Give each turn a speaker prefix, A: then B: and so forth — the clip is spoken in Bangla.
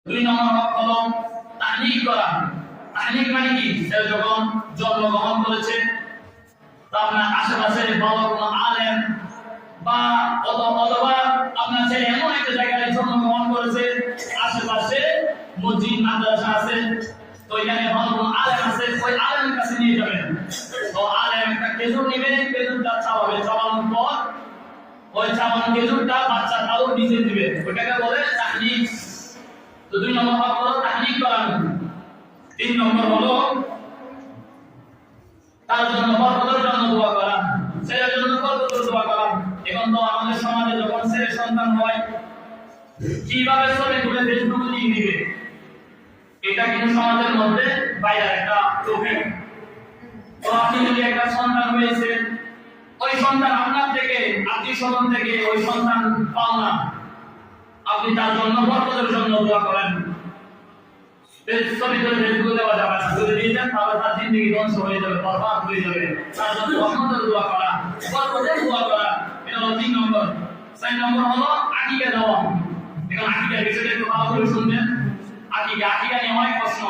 A: দুই নম্বর হক হলো তাহনিক করা। তাহনিক মানে কি? সে যখন জন্মগ্রহণ করেছে তা আপনার আশেপাশে বড় কোনো আলেম বা অথবা আপনার ছেলে এমন একটা জায়গায় জন্মগ্রহণ করেছে আশেপাশে মসজিদ মাদ্রাসা আছে, তো এখানে ভালো কোনো আলেম আছে, ওই আলেমের কাছে নিয়ে যাবেন। তো আলেম একটা খেজুর নিবে, খেজুরটা চাবাবে, চাবানোর পর ওই চাবানো খেজুরটা বাচ্চা তাও নিজে দিবে, ওটাকে বলে তাহনিক। তো দুই নম্বর হক হলো তাহনিক করানো। তিন নম্বর হলো তার জন্য বরকতের জন্য দোয়া করা, ছেলের জন্য বরকতের দোয়া করা। এখন তো আমাদের সমাজে যখন ছেলে সন্তান হয় কিভাবে ছবি তুলে ফেসবুকে দিয়ে দিবে, এটা কিন্তু সমাজের মধ্যে বাইরে একটা টপিক। তো আপনি যদি একটা সন্তান হয়েছে, ওই সন্তান আপনার থেকে আত্মীয় স্বজন থেকে ওই সন্তান পাও না, আপনি তার জন্য বরকতের জন্য দোয়া করেন। ছবি তুলে ফেসবুকে দেওয়া যাবে না, যদি দিয়ে দেন তাহলে তার জিন্দগি ধ্বংস হয়ে যাবে, বরবাদ হয়ে যাবে। তার জন্য রহমতের দোয়া করা, বরকতের দোয়া করা, এটা হলো 3 নম্বর। 4 নম্বর হলো আকিকা দেওয়া। এখন আকিকার বিষয়টা একটু ভালো করে শুনবেন। আকিকা নিয়ে অনেক প্রশ্ন।